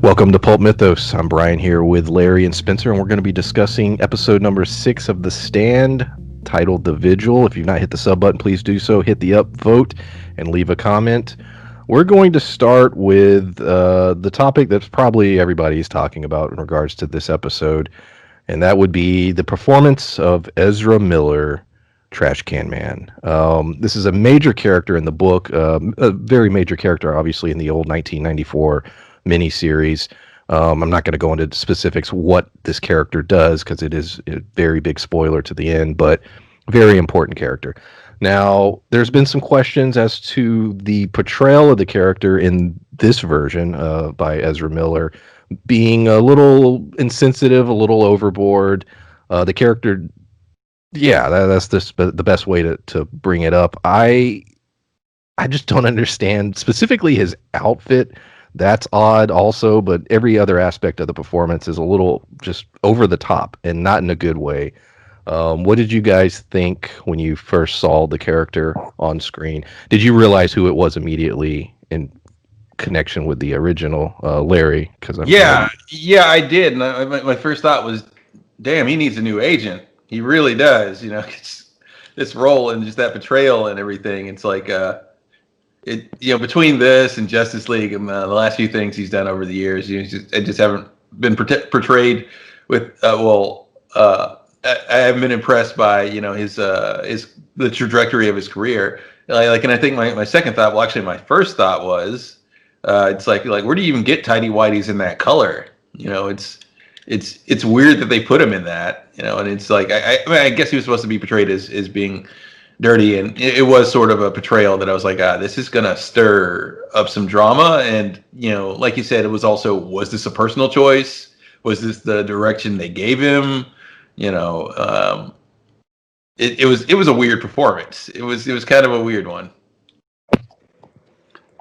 Welcome to Pulp Mythos. I'm Brian here with Larry and Spencer, and we're going to be discussing episode number 6 of The Stand, titled The Vigil. If you've not hit the sub button, please do so. Hit the up vote and leave a comment. We're going to start with the topic that's probably everybody's talking about in regards to this episode, and that would be the performance of Ezra Miller, Trash Can Man. This is a major character in the book, a very major character, obviously, in the old 1994 miniseries. I'm not going to go into specifics what this character does because it is a very big spoiler to the end, but very important character. Now, there's been some questions as to the portrayal of the character in this version by Ezra Miller being a little insensitive, a little overboard. The character, yeah, that's the best way to bring it up. I just don't understand specifically his outfit. That's odd also, but every other aspect of the performance is a little just over the top and not in a good way. What did you guys think when you first saw the character on screen? Did you realize who it was immediately in connection with the original, Larry? Because Yeah, I did. And my first thought was, damn, he needs a new agent. He really does. It's this role and just that portrayal and everything. It's like, between this and Justice League and the last few things he's done over the years, I just haven't been portrayed with. I haven't been impressed by his the trajectory of his career. And I think my second thought, well, actually, my first thought was, it's like where do you even get tidy whities in that color? It's weird that they put him in that. And it's like I guess he was supposed to be portrayed as being dirty, and it was sort of a portrayal that I was like, this is gonna stir up some drama. And like you said, it was also, was this a personal choice? Was this the direction they gave him? It was a weird performance. It was kind of a weird one.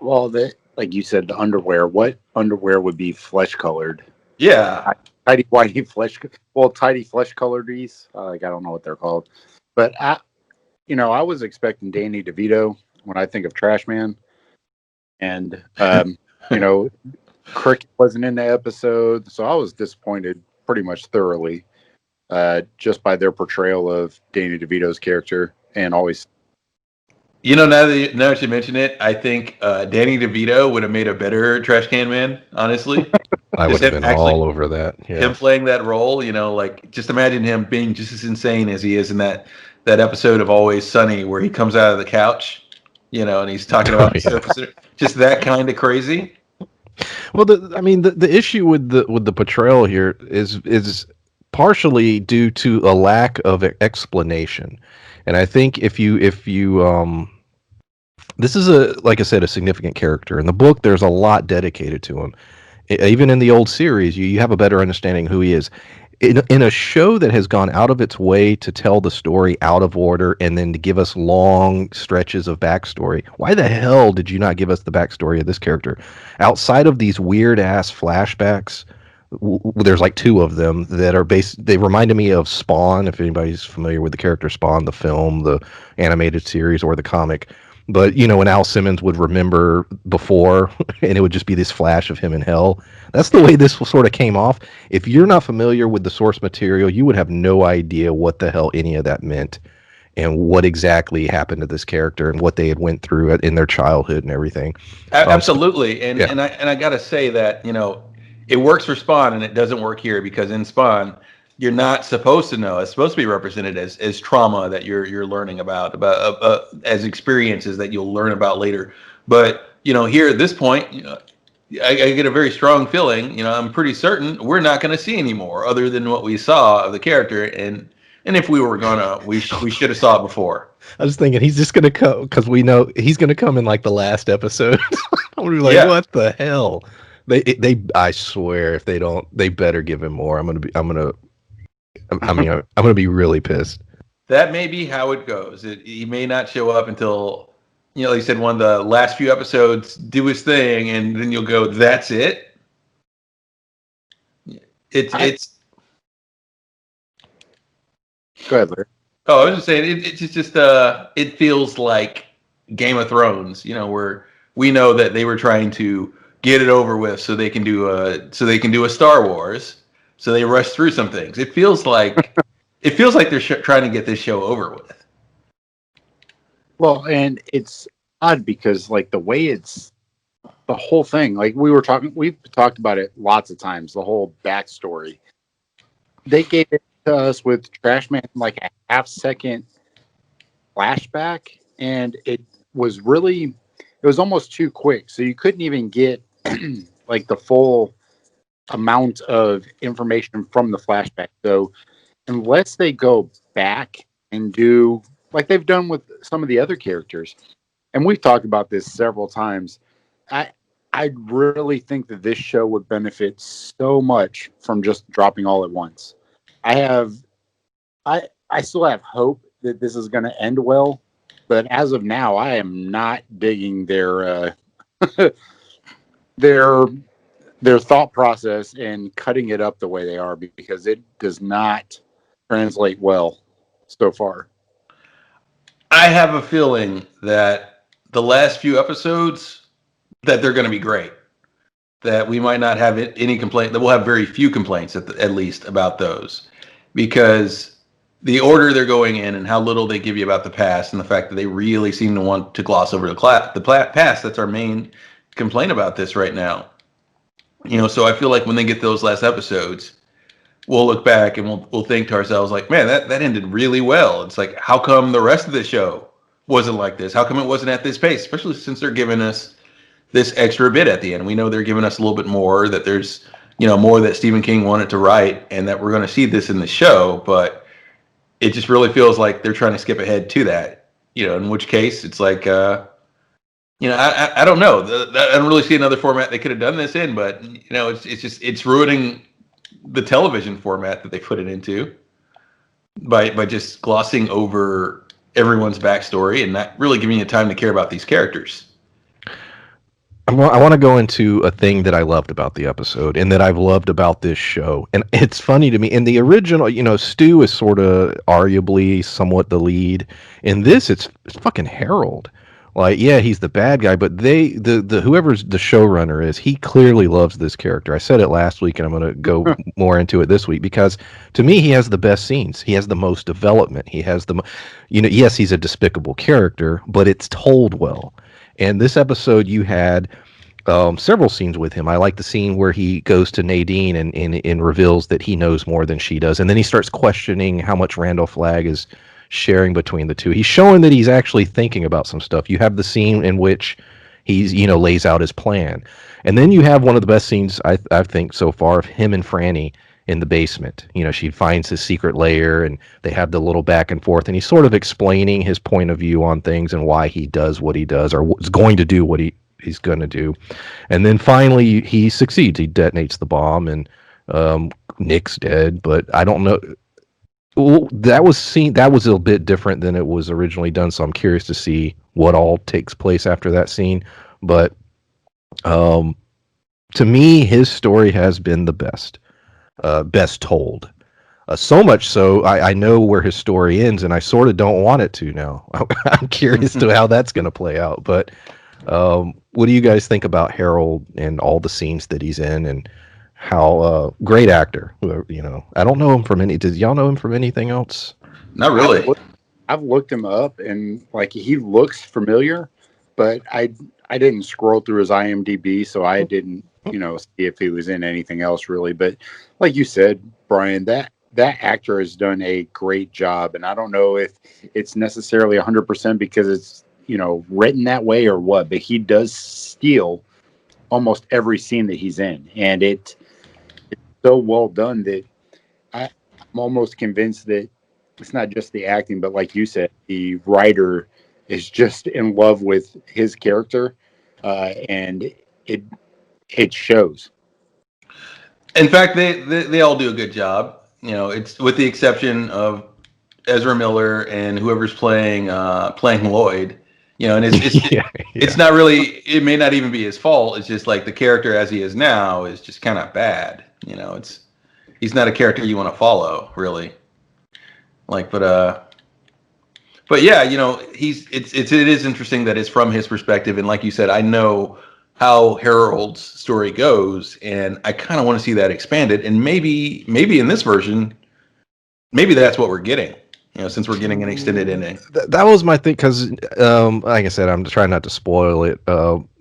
Well, like you said, the underwear. What underwear would be flesh colored? Yeah, Tidy whitey flesh. Well, tidy flesh colored these. I don't know what they're called, but I was expecting Danny DeVito when I think of Trash Man, and Cricket wasn't in the episode, so I was disappointed pretty much thoroughly, just by their portrayal of Danny DeVito's character, and always. now that you mention it, I think Danny DeVito would have made a better Trash Can Man. Honestly, I would have been all over that. Yeah. Him playing that role, just imagine him being just as insane as he is in that episode of Always Sunny where he comes out of the couch, and he's talking about just that kind of crazy. Well, the issue with the portrayal here is partially due to a lack of explanation, and I think if you this is like I said, a significant character in the book. There's a lot dedicated to him. Even in the old series, you have a better understanding who he is. In a show that has gone out of its way to tell the story out of order and then to give us long stretches of backstory, why the hell did you not give us the backstory of this character? Outside of these weird-ass flashbacks, there's like two of them that are they reminded me of Spawn, if anybody's familiar with the character Spawn, the film, the animated series, or the comic. But, when Al Simmons would remember before, and it would just be this flash of him in hell. That's the way this sort of came off. If you're not familiar with the source material, you would have no idea what the hell any of that meant and what exactly happened to this character and what they had went through in their childhood and everything. Absolutely. And I got to say that, it works for Spawn and it doesn't work here because in Spawn, you're not supposed to know. It's supposed to be represented as trauma that you're learning about as experiences that you'll learn about later. But here at this point, I get a very strong feeling. I'm pretty certain we're not going to see any more other than what we saw of the character. And if we were gonna, we should have saw it before. I was thinking he's just gonna come because we know he's gonna come in like the last episode. I'm gonna be like, what the hell? I swear, if they don't, they better give him more. I'm gonna be really pissed. That may be how it goes. He may not show up until, like you said, one of the last few episodes, do his thing, and then you'll go, that's it? It's... Go ahead, Larry. Oh, I was just saying, it's just it feels like Game of Thrones, where we know that they were trying to get it over with so they can do a Star Wars. So they rush through some things. It feels like they're trying to get this show over with. Well, and it's odd because like the way it's the whole thing, like we've talked about it lots of times, the whole backstory. They gave it to us with Trash Man like a half-second flashback, and it was almost too quick. So you couldn't even get like the full amount of information from the flashback. So unless they go back and do like they've done with some of the other characters, and we've talked about this several times, I I really think that this show would benefit so much from just dropping all at once. I have I still have hope that this is going to end well, but as of now, I am not digging their their thought process in cutting it up the way they are because it does not translate well so far. I have a feeling that the last few episodes that they're going to be great. That we might not have any complaint. That we'll have very few complaints at least about those, because the order they're going in and how little they give you about the past, and the fact that they really seem to want to gloss over the past. That's our main complaint about this right now. So I feel like when they get those last episodes, we'll look back and we'll think to ourselves like, man, that ended really well. It's like, how come the rest of the show wasn't like this? How come it wasn't at this pace? Especially since they're giving us this extra bit at the end. We know they're giving us a little bit more, that there's, more that Stephen King wanted to write, and that we're going to see this in the show, but it just really feels like they're trying to skip ahead to that, in which case it's like, I don't know. I don't really see another format they could have done this in, but, it's ruining the television format that they put it into by just glossing over everyone's backstory and not really giving you time to care about these characters. I want to go into a thing that I loved about the episode and that I've loved about this show. And it's funny to me. In the original, Stu is sort of arguably somewhat the lead. In this, it's fucking Harold. Like, yeah, he's the bad guy, but the whoever's the showrunner is, he clearly loves this character. I said it last week, and I'm going to go more into it this week because to me, he has the best scenes. He has the most development. He has yes, he's a despicable character, but it's told well. And this episode, you had several scenes with him. I like the scene where he goes to Nadine and reveals that he knows more than she does. And then he starts questioning how much Randall Flagg is sharing between the two. He's showing that he's actually thinking about some stuff. You have the scene in which he's, lays out his plan. And then you have one of the best scenes, I think, so far of him and Franny in the basement. She finds his secret lair and they have the little back and forth, and he's sort of explaining his point of view on things and why he does what he does, or is going to do what he's going to do. And then finally he succeeds. He detonates the bomb, and Nick's dead, but I don't know. Well, that was a bit different than it was originally done, so I'm curious to see what all takes place after that scene. But to me, his story has been the best told. So much so, I know where his story ends, and I sort of don't want it to now. I'm curious to how that's going to play out. But what do you guys think about Harold and all the scenes that he's in, and how great actor? I don't know him from any. Did y'all know him from anything else? Not really. I've looked him up, and like he looks familiar, but I didn't scroll through his IMDb, so I didn't see if he was in anything else really. But like you said, Brian, that actor has done a great job, and I don't know if it's necessarily 100% because it's written that way or what, but he does steal almost every scene that he's in, and it's so well done that I'm almost convinced that it's not just the acting, but like you said, the writer is just in love with his character, and it shows. In fact, they all do a good job. It's with the exception of Ezra Miller and whoever's playing Lloyd. And it's Yeah. it's not really. It may not even be his fault. It's just like the character as he is now is just kind of bad. He's not a character you want to follow really. But yeah, it is interesting that it's from his perspective, and like you said, I know how Harold's story goes, and I kind of want to see that expanded. And maybe in this version, maybe that's what we're getting. Since we're getting an extended ending. That was my thing because, like I said, I'm trying not to spoil it.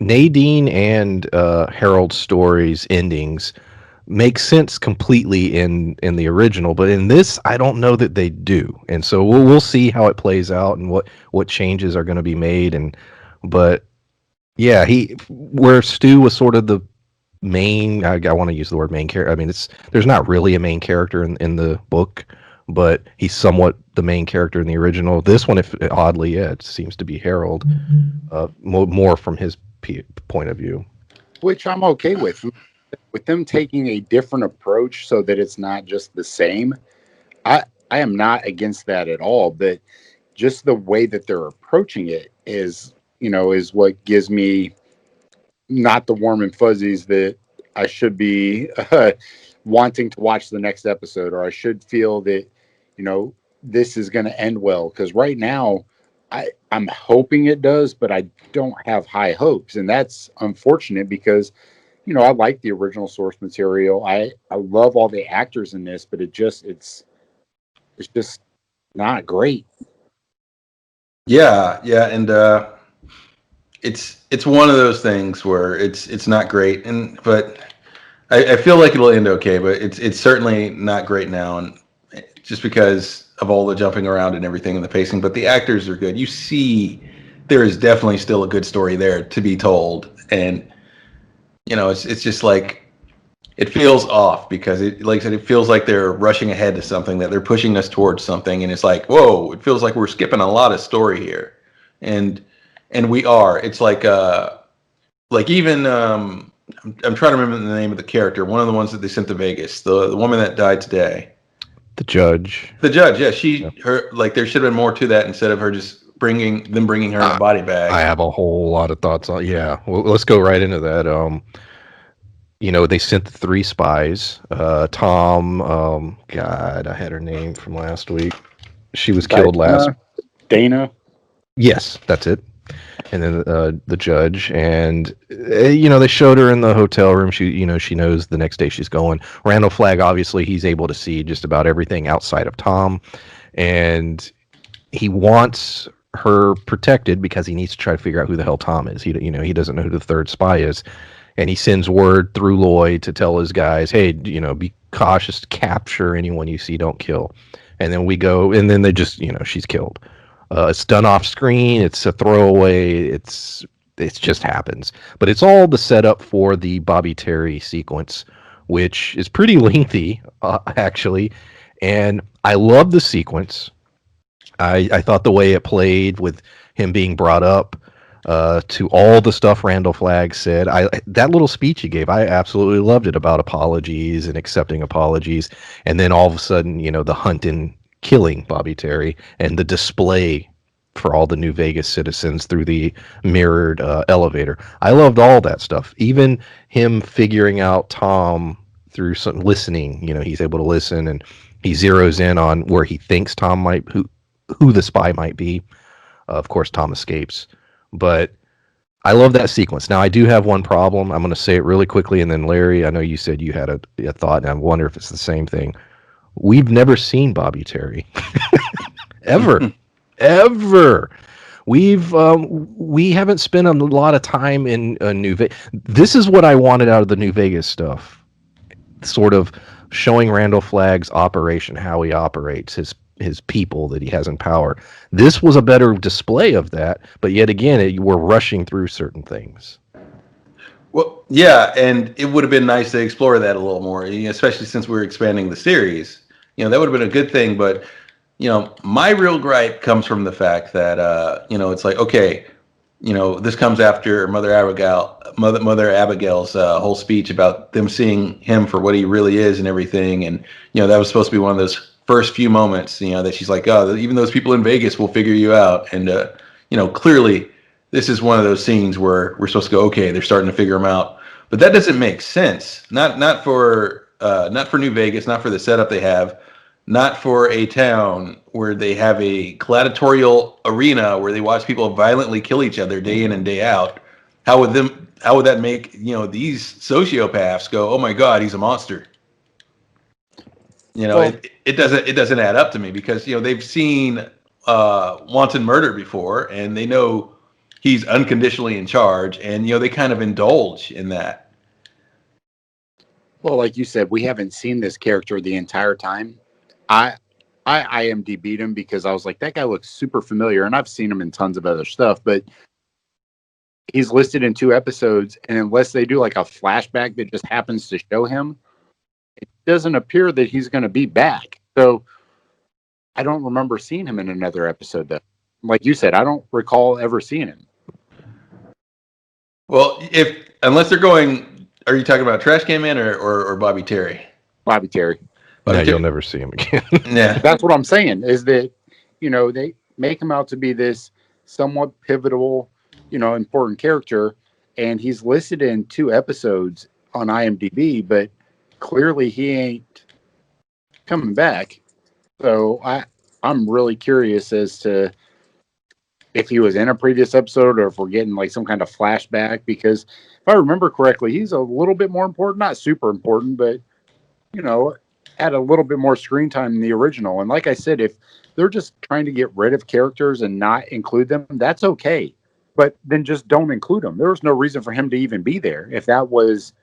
Nadine and Harold's stories endings make sense completely in the original, but in this, I don't know that they do. And so we'll see how it plays out and what changes are going to be made. But yeah, where Stu was sort of the main. I want to use the word main character. I mean, there's not really a main character in the book, but he's somewhat the main character in the original. This one, if oddly, yeah, it seems to be Harold, more from his point of view, which I'm okay with them taking a different approach so that it's not just the same. I am not against that at all, but just the way that they're approaching it is what gives me not the warm and fuzzies that I should be wanting to watch the next episode, or I should feel that, this is going to end well. Because right now, I'm hoping it does, but I don't have high hopes. And that's unfortunate because, I like the original source material. I love all the actors in this, but it's just not great. Yeah, and it's one of those things where it's not great, but I feel like it'll end okay, but it's certainly not great now, and just because of all the jumping around and everything and the pacing. But the actors are good. You see, there is definitely still a good story there to be told, and it's just like it feels off because like I said, it feels like they're rushing ahead to something, that they're pushing us towards something, and it's like, whoa, it feels like we're skipping a lot of story here, and we are. It's like even I'm trying to remember the name of the character. One of the ones that they sent to Vegas, the woman that died today. The judge. The judge, yeah. Her, like, there should have been more to that instead of her just bringing her in a body bag. I have a whole lot of thoughts on. Yeah, well, let's go right into that. They sent the 3 spies. Tom, God, I had her name from last week. She was killed last. Dana. Yes, that's it. And then the judge, and they showed her in the hotel room. She knows the next day she's going. Randall Flagg, obviously, he's able to see just about everything outside of Tom, and he wants her protected because he needs to try to figure out who the hell Tom is. He doesn't know who the 3rd spy is, and he sends word through Lloyd to tell his guys, hey, be cautious, capture anyone you see, don't kill. And then we go, and then they just, she's killed. It's done off screen. It's a throwaway. It just happens. But it's all the setup for the Bobby Terry sequence, which is pretty lengthy, actually. And I love the sequence. I thought the way it played with him being brought up to all the stuff Randall Flagg said. That little speech he gave, I absolutely loved it, about apologies and accepting apologies. And then all of a sudden, the hunt and killing Bobby Terry and the display for all the New Vegas citizens through the mirrored elevator. I loved all that stuff. Even him figuring out Tom through some listening. He's able to listen, and he zeroes in on where he thinks Tom might, who the spy might be. Of course, Tom escapes. But I love that sequence. Now, I do have one problem. I'm going to say it really quickly, and then Larry, I know you said you had a thought, and I wonder if it's the same thing. We've never seen Bobby Terry. Ever. Ever. We haven't spent a lot of time in New Vegas. This is what I wanted out of the New Vegas stuff. Sort of showing Randall Flagg's operation, how he operates, his people that he has in power. This was a better display of that, but yet again, we're rushing through certain things. Well, yeah, and it would have been nice to explore that a little more, especially since we're expanding the series. That would have been a good thing, but my real gripe comes from the fact that it's like, okay, this comes after Mother Abigail's whole speech about them seeing him for what he really is and everything, and that was supposed to be one of those first few moments, that she's like, oh, even those people in Vegas will figure you out, and clearly this is one of those scenes where we're supposed to go, okay, they're starting to figure him out, but that doesn't make sense. Not for New Vegas, not for the setup they have. Not for a town where they have a gladiatorial arena where they watch people violently kill each other day in and day out. How would how would that make these sociopaths go, oh my god, he's a monster? Well, It doesn't add up to me, because they've seen wanton murder before, and they know he's unconditionally in charge, and they kind of indulge in that. well, like you said, we haven't seen this character the entire time. I I IMDb'd him because I was like, that guy looks super familiar, and I've seen him in tons of other stuff, but he's listed in 2 episodes, and unless they do like a flashback that just happens to show him, it doesn't appear that he's going to be back. So I don't remember seeing him in another episode. Though, like you said, I don't recall ever seeing him. Well, if unless they're going, are you talking about Trash Can Man or Bobby Terry? Bobby Terry. No, you'll never see him again. Yeah, That's what I'm saying. Is that they make him out to be this somewhat pivotal, important character, and he's listed in 2 episodes on IMDb, but clearly he ain't coming back. So I'm really curious as to if he was in a previous episode or if we're getting like some kind of flashback, because if I remember correctly, he's a little bit more important, not super important, but you know, had a little bit more screen time than the original. And like I said, if they're just trying to get rid of characters and not include them, that's okay. But then just don't include them. There was no reason for him to even be there if that was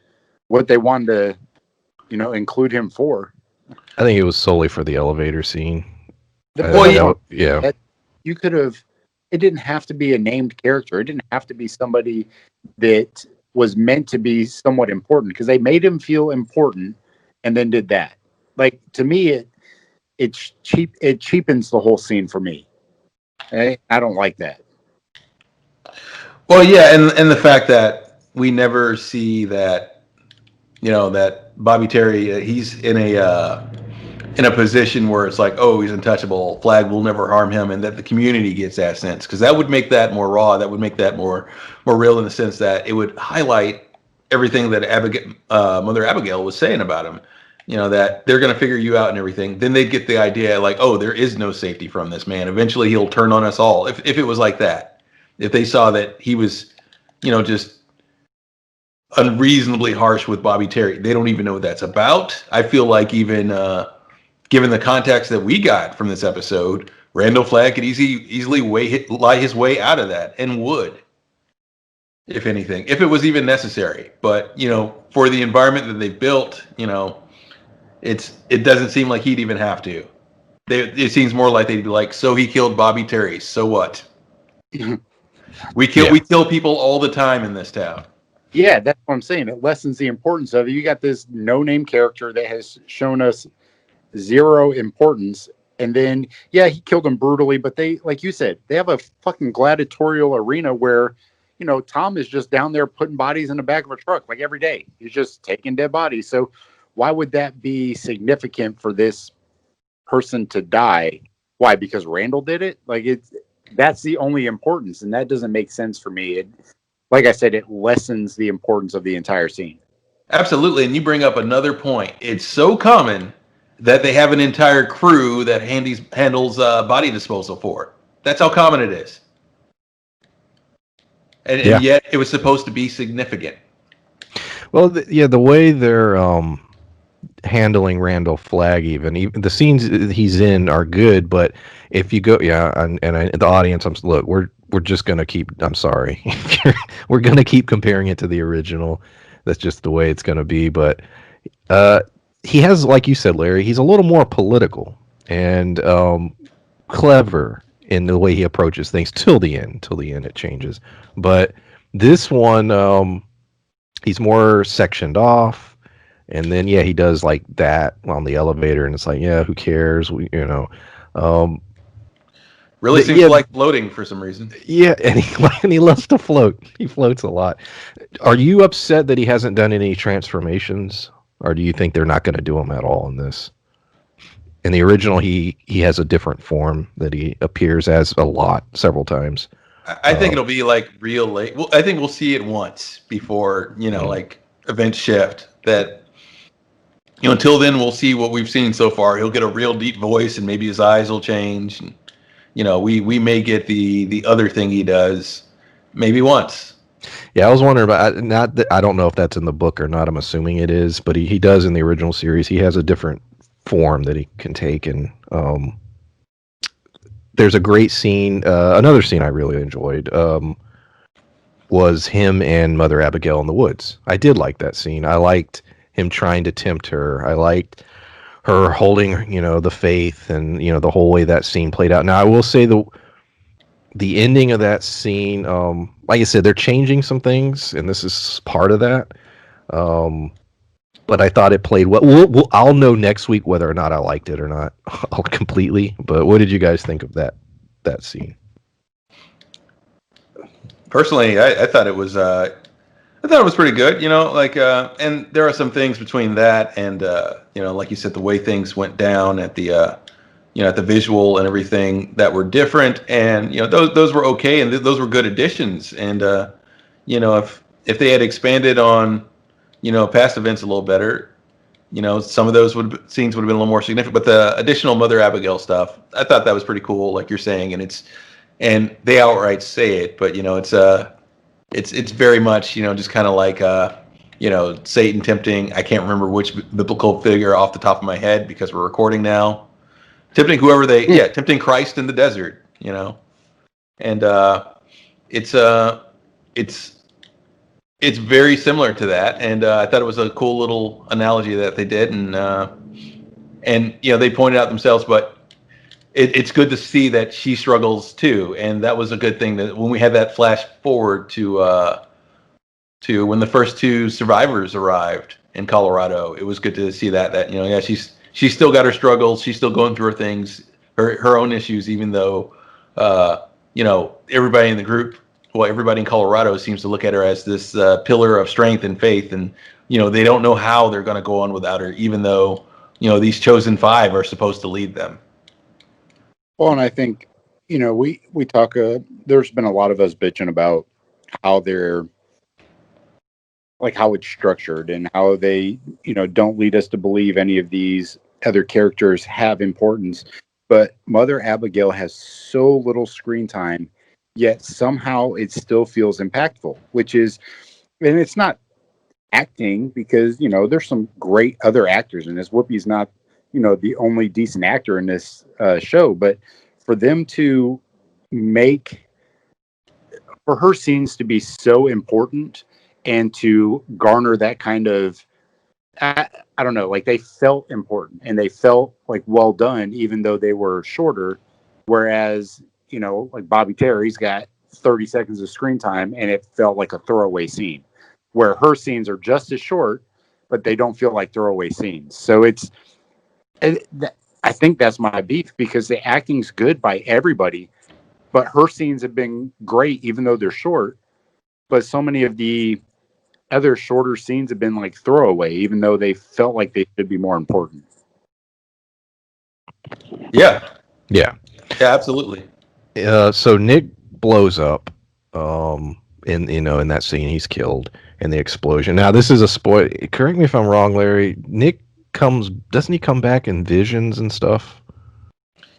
what they wanted to, include him for. I think it was solely for the elevator scene. Yeah. You could have, it didn't have to be a named character. It didn't have to be somebody that was meant to be somewhat important, because they made him feel important and then did that. Like, to me, it cheapens the whole scene for me. I don't like that. Well, yeah, and the fact that we never see that, that Bobby Terry, he's in a position where it's like, oh, he's untouchable, Flag will never harm him, and that the community gets that sense, because that would make that more raw. That would make that more real, in the sense that it would highlight everything that Mother Abigail was saying about him. That they're going to figure you out and everything. Then they'd get the idea like, oh, there is no safety from this man. Eventually he'll turn on us all. If it was like that, if they saw that he was, just unreasonably harsh with Bobby Terry, they don't even know what that's about. I feel like even given the context that we got from this episode, Randall Flagg could easily lie his way out of that, and would, if anything, if it was even necessary. But for the environment that they built, it doesn't seem like he'd even have to. It seems more like they'd be like, so he killed Bobby Terry, so what? We kill people all the time in this town. Yeah, that's what I'm saying. It lessens the importance of it. You got this no-name character that has shown us zero importance, and then he killed him brutally, but they, like you said, they have a fucking gladiatorial arena where Tom is just down there putting bodies in the back of a truck like every day. He's just taking dead bodies. So why would that be significant for this person to die? Why? Because Randall did it? Like, that's the only importance, and that doesn't make sense for me. Like I said, it lessens the importance of the entire scene. Absolutely, and you bring up another point. It's so common that they have an entire crew that handles body disposal for it. That's how common it is. And yet it was supposed to be significant. Well, the way they're handling Randall Flagg, even the scenes he's in are good, but if you go, the audience, we're just gonna keep. I'm sorry, we're gonna keep comparing it to the original. That's just the way it's gonna be. But he has, like you said, Larry, he's a little more political and clever in the way he approaches things till the end. Till the end, it changes. But this one, he's more sectioned off, and then he does like that on the elevator, and it's like, who cares? Really seems like floating for some reason. Yeah, and he loves to float. He floats a lot. Are you upset that he hasn't done any transformations, or do you think they're not going to do them at all in this? In the original, he has a different form that he appears as several times. I think it'll be like real late. Well, I think we'll see it once before like events shift. That until then, we'll see what we've seen so far. He'll get a real deep voice, and maybe his eyes will change. And, we may get the other thing he does maybe once. Yeah, I was wondering about not that I don't know if that's in the book or not. I'm assuming it is, but he does in the original series. He has a different form that he can take, and there's a great scene. Another scene I really enjoyed was him and Mother Abigail in the woods. I did like that scene. I liked him trying to tempt her. I liked her holding, the faith, and the whole way that scene played out. Now, I will say the ending of that scene, like I said, they're changing some things, and this is part of that. Um, but I thought it played well. I'll know next week whether or not I liked it or not completely. But what did you guys think of that scene? Personally, I thought it was I thought it was pretty good. And there are some things between that and like you said, the way things went down at the at the visual and everything that were different, and those were okay, and those were good additions. And if they had expanded on past events a little better, some of those scenes would have been a little more significant. But the additional Mother Abigail stuff, I thought that was pretty cool, like you're saying, and they outright say it, but it's very much just kind of like Satan tempting. I can't remember which biblical figure off the top of my head because we're recording now. Tempting whoever tempting Christ in the desert. And it's it's very similar to that, and I thought it was a cool little analogy that they did, and they pointed out themselves, but it's good to see that she struggles too, and that was a good thing that when we had that flash forward to when the first two survivors arrived in Colorado, it was good to see that she's still got her struggles, she's still going through her things, her own issues, even though everybody in the group, well, everybody in Colorado seems to look at her as this pillar of strength and faith, and they don't know how they're going to go on without her, even though these chosen five are supposed to lead them. Well, and I think, we talk, there's been a lot of us bitching about how they're, like how it's structured and how they, don't lead us to believe any of these other characters have importance. But Mother Abigail has so little screen time, yet somehow it still feels impactful, and it's not acting because, there's some great other actors in this. Whoopi's not, the only decent actor in this show, but for them to for her scenes to be so important and to garner that kind of, I don't know, like they felt important and they felt like well done, even though they were shorter. Whereas, like Bobby Terry's got 30 seconds of screen time and it felt like a throwaway scene, where her scenes are just as short, but they don't feel like throwaway scenes. So I think that's my beef, because the acting's good by everybody, but her scenes have been great, even though they're short. But so many of the other shorter scenes have been like throwaway, even though they felt like they should be more important. Yeah, Yeah. absolutely. So Nick blows up, in that scene. He's killed in the explosion. Now, this is a spoil. Correct me if I'm wrong, Larry. Nick doesn't he come back in visions and stuff?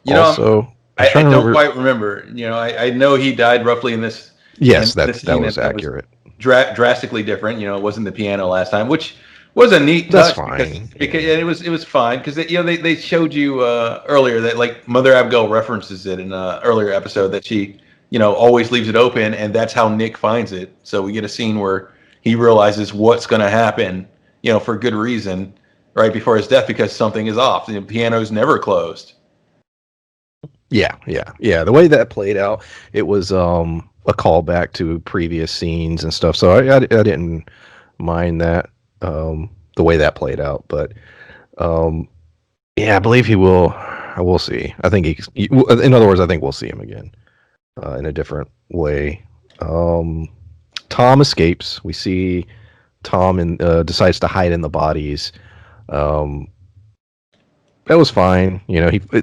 Also, I don't quite remember. I know he died roughly in this. Yes, that was accurate. Drastically different. It wasn't the piano last time, which was a neat touch. That's fine. Because it was fine because they showed you earlier that like Mother Abigail references it in an earlier episode that she always leaves it open, and that's how Nick finds it. So we get a scene where he realizes what's going to happen, for good reason, right before his death, because something is off. The piano's never closed. Yeah. The way that played out, it was a callback to previous scenes and stuff. So I didn't mind that, the way that played out. But I believe he will. We'll see. I think in other words, I think we'll see him again in a different way. Tom escapes. We see Tom and decides to hide in the bodies. That was fine.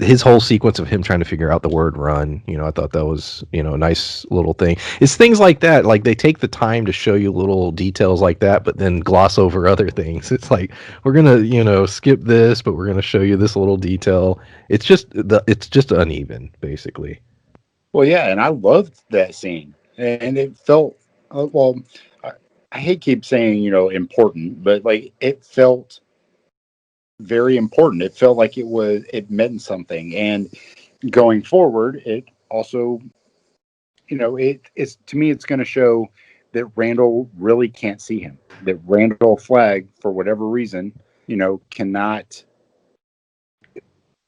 His whole sequence of him trying to figure out the word run, I thought that was, a nice little thing. It's things like that. Like they take the time to show you little details like that, but then gloss over other things. It's like, we're going to, skip this, but we're going to show you this little detail. It's just uneven, basically. Well, yeah. And I loved that scene, and it felt Well, I hate keep saying, important, but like it felt very important. It felt like it meant something. And going forward, it also, it's to me, it's going to show that Randall really can't see him. That Randall Flagg, for whatever reason, cannot,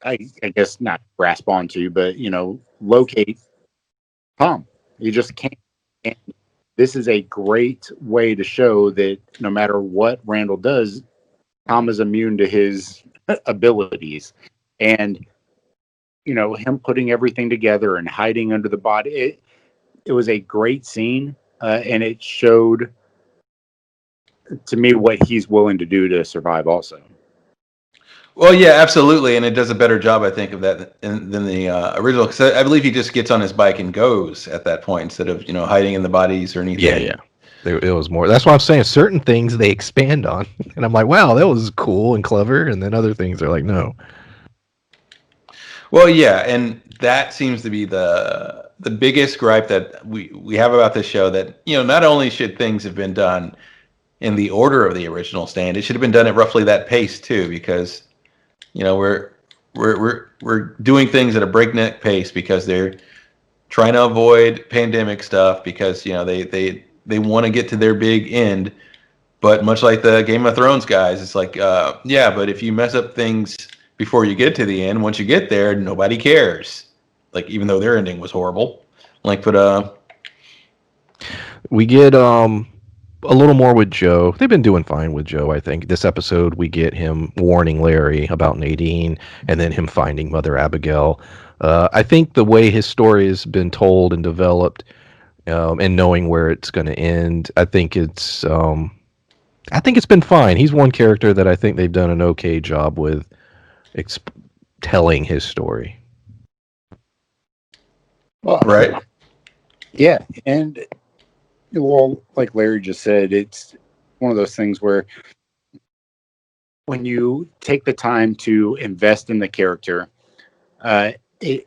I guess not grasp onto, but locate Tom. You just can't. And this is a great way to show that no matter what Randall does, Tom is immune to his abilities. And him putting everything together and hiding under the body. It was a great scene, and it showed to me what he's willing to do to survive. Also, Well, yeah, absolutely, and it does a better job, I think, of that than the original. Because I believe he just gets on his bike and goes at that point instead of hiding in the bodies or anything. Yeah. It was more. That's why I'm saying certain things they expand on, and I'm like, wow, that was cool and clever, and then other things are like, no. Well, yeah, and that seems to be the biggest gripe that we have about this show. That not only should things have been done in the order of the original Stand, it should have been done at roughly that pace too, because we're doing things at a breakneck pace because they're trying to avoid pandemic stuff because they want to get to their big end. But much like the Game of Thrones guys, it's like, yeah, but if you mess up things before you get to the end, once you get there, nobody cares. Like, even though their ending was horrible. Like, but We get a little more with Joe. They've been doing fine with Joe, I think. This episode, we get him warning Larry about Nadine, and then him finding Mother Abigail. I think the way his story has been told and developed, and knowing where it's going to end, I think it's been fine. He's one character that I think they've done an okay job with telling his story. well, right. yeah, and well, like Larry just said, it's one of those things where when you take the time to invest in the character, it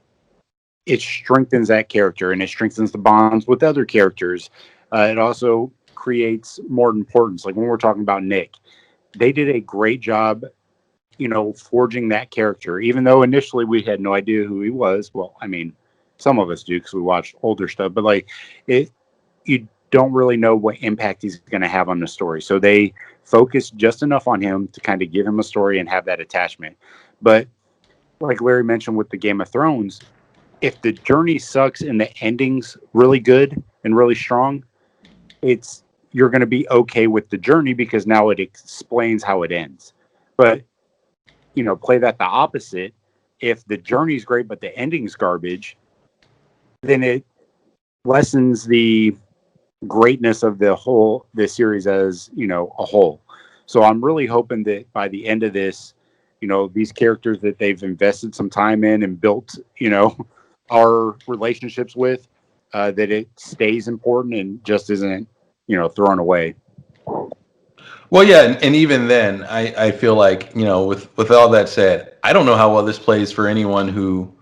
strengthens that character and it strengthens the bonds with other characters. It also creates more importance. Like when we're talking about Nick, they did a great job, forging that character. Even though initially we had no idea who he was. Well, I mean, some of us do because we watched older stuff, but like you don't really know what impact he's going to have on the story. So they focused just enough on him to kind of give him a story and have that attachment. But like Larry mentioned with the Game of Thrones, if the journey sucks and the ending's really good and really strong, you're going to be okay with the journey because now it explains how it ends. But play that the opposite. If the journey's great but the ending's garbage, then it lessens the greatness of this series as a whole. So I'm really hoping that by the end of this, these characters that they've invested some time in and built our relationships with, that it stays important and just isn't thrown away. Well, yeah, and even then, I feel like with all that said, I don't know how well this plays for anyone who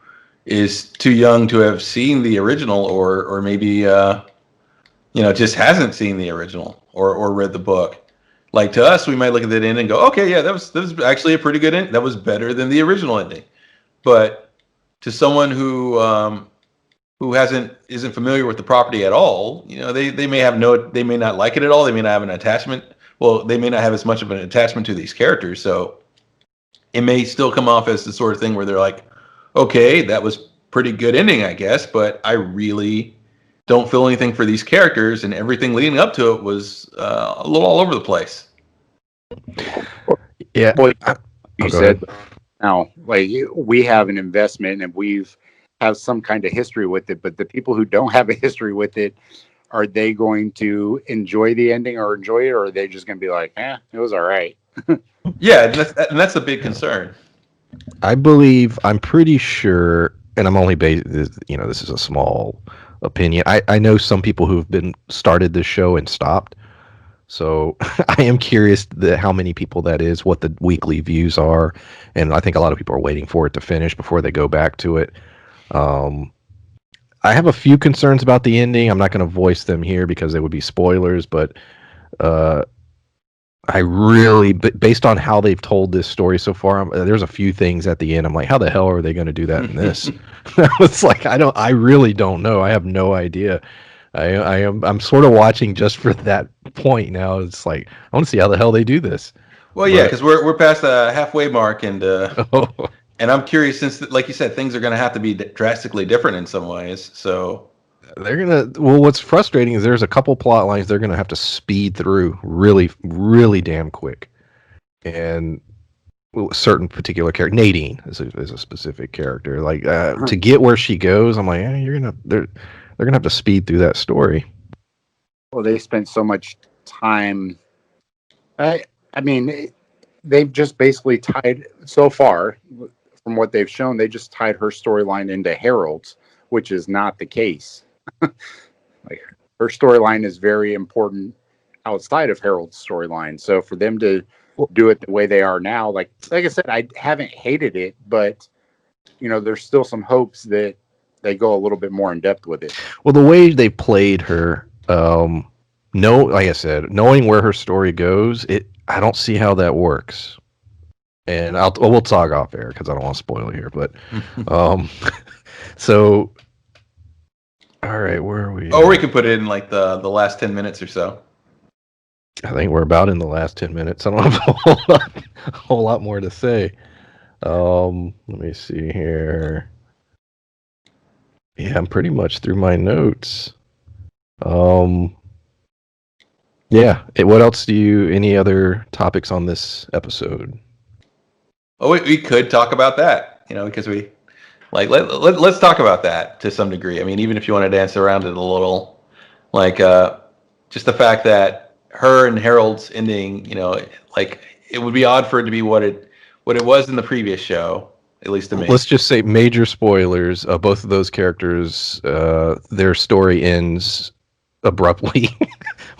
is too young to have seen the original, or maybe just hasn't seen the original or read the book. Like to us, we might look at that end and go, okay, yeah, that was actually a pretty good end. That was better than the original ending. But to someone who isn't familiar with the property at all, they may not like it at all. They may not have an attachment. Well, they may not have as much of an attachment to these characters. So it may still come off as the sort of thing where they're like, okay, that was pretty good ending, I guess, but I really don't feel anything for these characters, and everything leading up to it was a little all over the place. Yeah. Well, you said ahead. now, like we have an investment and have some kind of history with it, but the people who don't have a history with it, are they going to enjoy the ending or enjoy it, or are they just going to be like, it was all right? Yeah, and that's a big concern. I'm pretty sure, and I'm only based, this is a small opinion. I know some people who've been started this show and stopped. So I am curious how many people that is, what the weekly views are. And I think a lot of people are waiting for it to finish before they go back to it. I have a few concerns about the ending. I'm not going to voice them here because they would be spoilers, but uh, I really, based on how they've told this story so far, there's a few things at the end. I'm like, how the hell are they going to do that in this? It's like I really don't know. I have no idea. I'm sort of watching just for that point now. It's like I want to see how the hell they do this. Well, yeah, But because we're past the halfway mark, and oh, and I'm curious since, like you said, things are going to have to be drastically different in some ways. So they're gonna. Well, what's frustrating is there's a couple plot lines they're gonna have to speed through really, really damn quick, and certain particular character. Nadine is a specific character. Like to get where she goes, I'm like, they're gonna have to speed through that story. Well, they spent so much time. I mean, they've just basically tied so far from what they've shown. They just tied her storyline into Harold's, which is not the case. Like her storyline is very important outside of Harold's storyline. So for them to do it the way they are now, like I said, I haven't hated it, but there's still some hopes that they go a little bit more in depth with it. Well, the way they played her, no, like I said, knowing where her story goes, I don't see how that works. And we'll talk off air because I don't want to spoil it here. But so, all right, where are we? or we could put it in like the last 10 minutes or so. I think we're about in the last 10 minutes. I don't have a whole lot more to say. Let me see here. Yeah, I'm pretty much through my notes. Yeah. What else any other topics on this episode? Oh, we could talk about that, because we let's talk about that to some degree. I mean, even if you want to dance around it a little, like just the fact that her and Harold's ending, like it would be odd for it to be what it was in the previous show, at least to me. Let's just say major spoilers. Both of those characters, their story ends abruptly.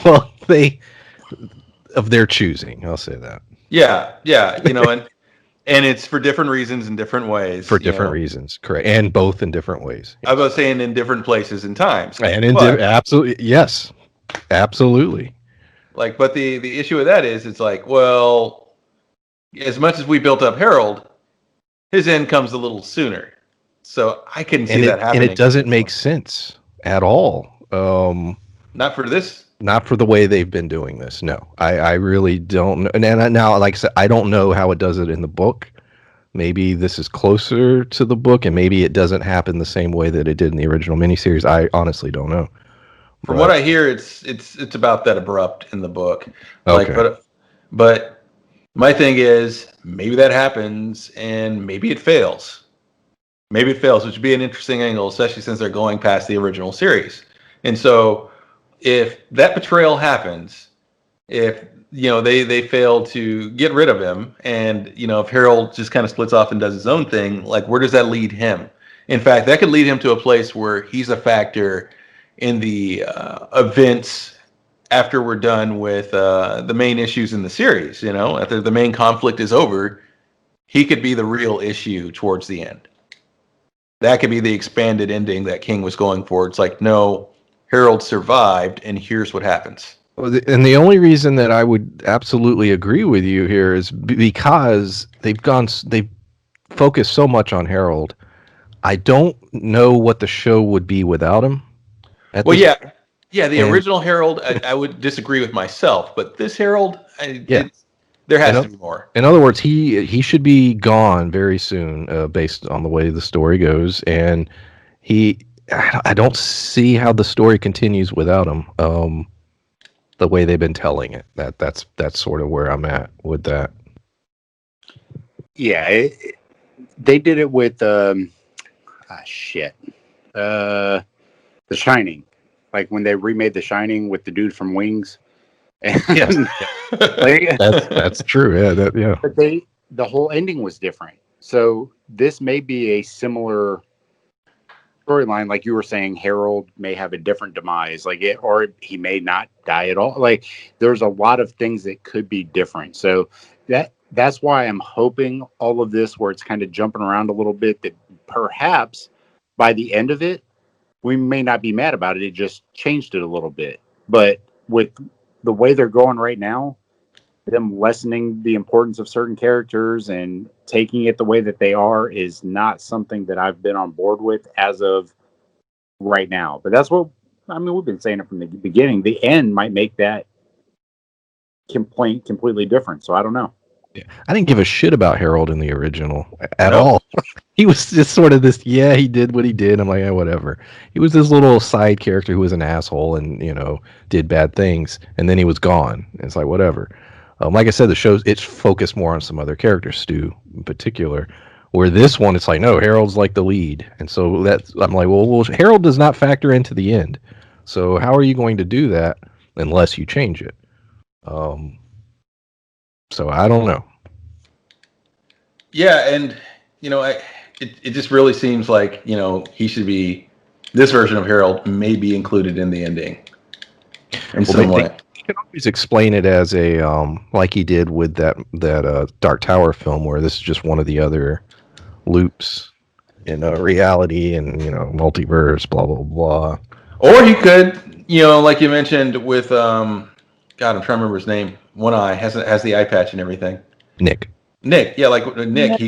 Well, of their choosing. I'll say that. Yeah, and it's for different reasons in different ways. For different reasons, correct, and both in different ways. I was saying in different places and times, and absolutely, yes, absolutely. But the issue with that is, it's like, well, as much as we built up Harold, his end comes a little sooner, so I couldn't see that happening. And it doesn't make sense at all. Not for this. Not for the way they've been doing this. No, I really don't know. And now, like I said, I don't know how it does it in the book. Maybe this is closer to the book, and maybe it doesn't happen the same way that it did in the original miniseries. I honestly don't know. From what I hear, it's about that abrupt in the book. Okay. But my thing is, maybe that happens, and maybe it fails. Maybe it fails, which would be an interesting angle, especially since they're going past the original series. And so, if that betrayal happens, if they fail to get rid of him, and if Harold just kind of splits off and does his own thing, like where does that lead him? In fact, that could lead him to a place where he's a factor in the events after we're done with the main issues in the series. After the main conflict is over, he could be the real issue towards the end. That could be the expanded ending that King was going for. It's like, no, Harold survived, and here's what happens. And the only reason that I would absolutely agree with you here is because they've focused so much on Harold. I don't know what the show would be without him. The original Harold, I would disagree with myself, but this Harold, there has to be more. In other words, he should be gone very soon, based on the way the story goes, and I don't see how the story continues without him. The way they've been telling it, that's sort of where I'm at with that. Yeah, they did it with The Shining, like when they remade The Shining with the dude from Wings. Yes, that's true. Yeah, But the whole ending was different. So this may be a similar storyline, like you were saying. Harold may have a different demise, or he may not die at all. Like there's a lot of things that could be different. So that's why I'm hoping all of this, where it's kind of jumping around a little bit, that perhaps by the end of it, we may not be mad about it. It just changed it a little bit. But with the way they're going right now, them lessening the importance of certain characters and taking it the way that they are is not something that I've been on board with as of right now. But that's what, I mean, we've been saying it from the beginning. The end might make that complaint completely different. So I don't know. Yeah. I didn't give a shit about Harold in the original at No. all. He was just sort of this, yeah, he did what he did. I'm like, yeah, whatever. He was this little side character who was an asshole and, did bad things. And then he was gone. It's like, whatever. Like I said, the show's, it's focused more on some other characters, Stu in particular. Where this one, it's like, no, Harold's like the lead. And so that's, I'm like, well, Harold does not factor into the end. So how are you going to do that unless you change it? So I don't know. Yeah, and it just really seems like he should be, this version of Harold may be included in the ending in some way. You can always explain it as a like he did with that Dark Tower film, where this is just one of the other loops in reality and multiverse, blah blah blah. Or he could, like you mentioned with God, I'm trying to remember his name. One Eye has the eye patch and everything. Nick, yeah, like Nick.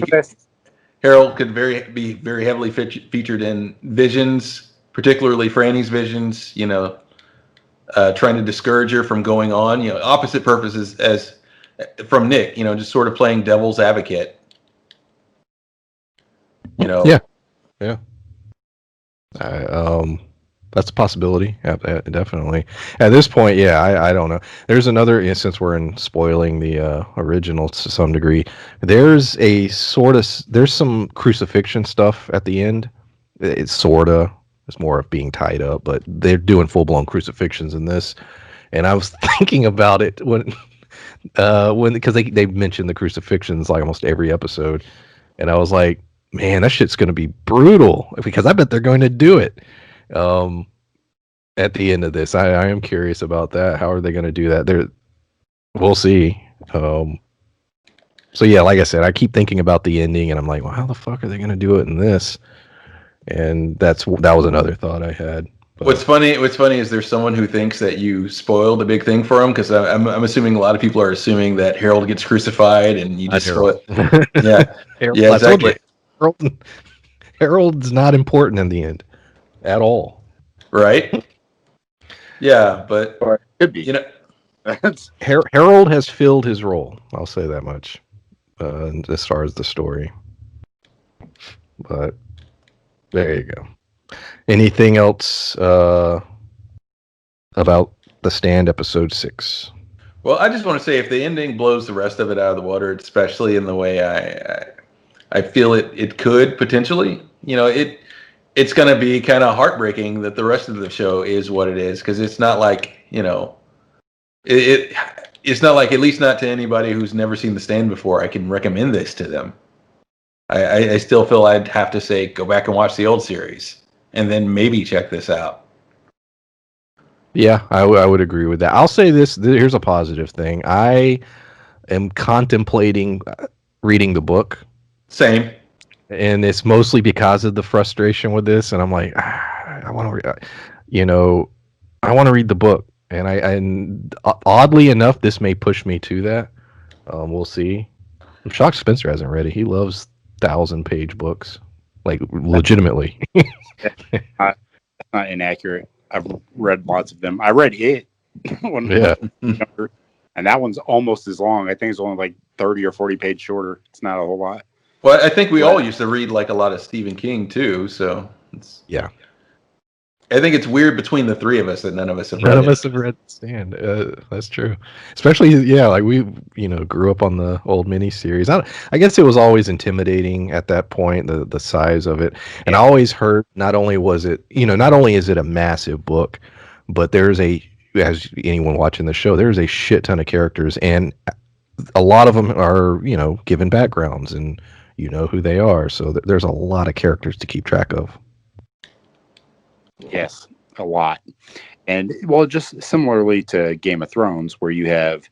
Harold could be very heavily featured in visions, particularly Franny's visions. Trying to discourage her from going on. Opposite purposes as from Nick. Just sort of playing devil's advocate. Yeah. That's a possibility. Yeah, definitely. At this point, yeah, I don't know. There's another instance we're in spoiling the original to some degree. There's some crucifixion stuff at the end. It's more of being tied up, but they're doing full blown crucifixions in this. And I was thinking about it when because they mentioned the crucifixions like almost every episode, and I was like, man, that shit's gonna be brutal because I bet they're going to do it. At the end of this, I am curious about that. How are they going to do that? We'll see. So yeah, like I said, I keep thinking about the ending, and I'm like, well, how the fuck are they going to do it in this? And that was another thought I had. But What's funny is there's someone who thinks that you spoiled a big thing for him, because I'm assuming a lot of people are assuming that Harold gets crucified and you just spoil it. Yeah, Harold, yeah, exactly. Harold's not important in the end at all. Right? Yeah, but Or it could be. Harold has filled his role. I'll say that much. As far as the story, but there you go. Anything else about The Stand episode 6? Well, I just want to say if the ending blows the rest of it out of the water, especially in the way I feel it could potentially, it's going to be kind of heartbreaking that the rest of the show is what it is, because it's not like, it's not like, at least not to anybody who's never seen The Stand before, I can recommend this to them. I still feel I'd have to say, go back and watch the old series and then maybe check this out. Yeah, I would agree with that. I'll say this. Here's a positive thing. I am contemplating reading the book. Same. And it's mostly because of the frustration with this. And I'm like, I want to, I want to read the book. And oddly enough, this may push me to that. We'll see. I'm shocked Spencer hasn't read it. He loves 1,000-page books, like legitimately. That's not inaccurate. I've read lots of them. I read it when I was younger, and that one's almost as long. I think it's only like 30 or 40 pages shorter. It's not a whole lot. Well, I think we all used to read like a lot of Stephen King too, so yeah. I think it's weird between the three of us that none of us have read. None of us have read The Stand. That's true. Especially, like we, grew up on the old miniseries. I guess it was always intimidating at that point, the size of it. And I always heard not only is it a massive book, but there's as anyone watching the show, there's a shit ton of characters, and a lot of them are, given backgrounds, and who they are. So there's a lot of characters to keep track of. Yes, a lot. And well, just similarly to Game of Thrones, where you have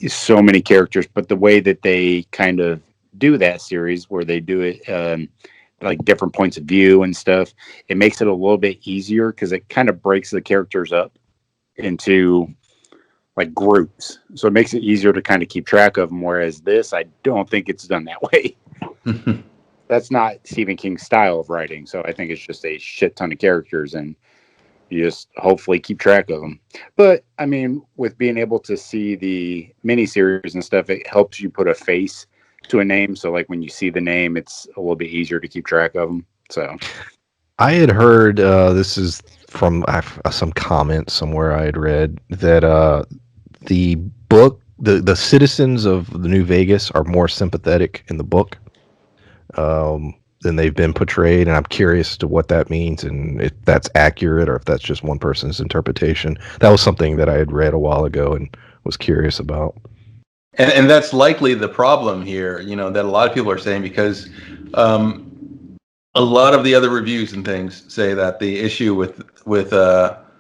so many characters, but the way that they kind of do that series, where they do it, like different points of view and stuff. It makes it a little bit easier because it kind of breaks the characters up into like groups, so it makes it easier to kind of keep track of them. Whereas this, I don't think it's done that way. That's not Stephen King's style of writing, so I think it's just a shit ton of characters, and you just hopefully keep track of them. But I mean, with being able to see the miniseries and stuff, it helps you put a face to a name. So like when you see the name, it's a little bit easier to keep track of them. So I had heard this is from some comment somewhere I had read that the book, the citizens of the New Vegas are more sympathetic in the book than they've been portrayed, and I'm curious to what that means and if that's accurate or if that's just one person's interpretation. That was something that I had read a while ago and was curious about. And that's likely the problem here, that a lot of people are saying, because a lot of the other reviews and things say that the issue with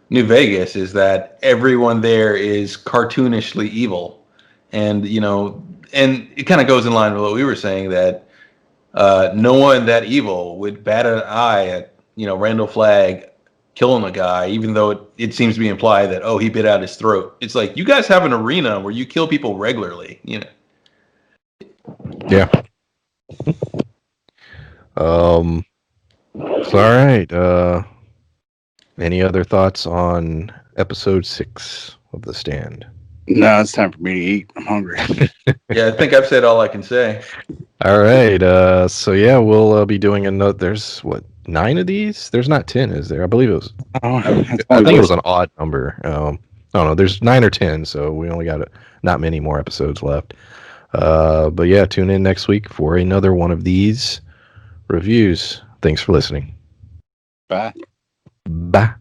New Vegas is that everyone there is cartoonishly evil, and and it kind of goes in line with what we were saying, that no one that evil would bat an eye at Randall Flagg killing a guy, even though it seems to be implied that he bit out his throat. It's like, you guys have an arena where you kill people regularly, Yeah. So all right. Any other thoughts on episode 6 of The Stand? no, it's time for me to eat. I'm hungry. Yeah, I think I've said all I can say. All right. So yeah, we'll be doing another. There's what, 9 of these? There's not 10, is there? I believe it was. I think it was an odd number. I don't know. There's 9 or 10, so we only got not many more episodes left. But yeah, tune in next week for another one of these reviews. Thanks for listening. Bye. Bye.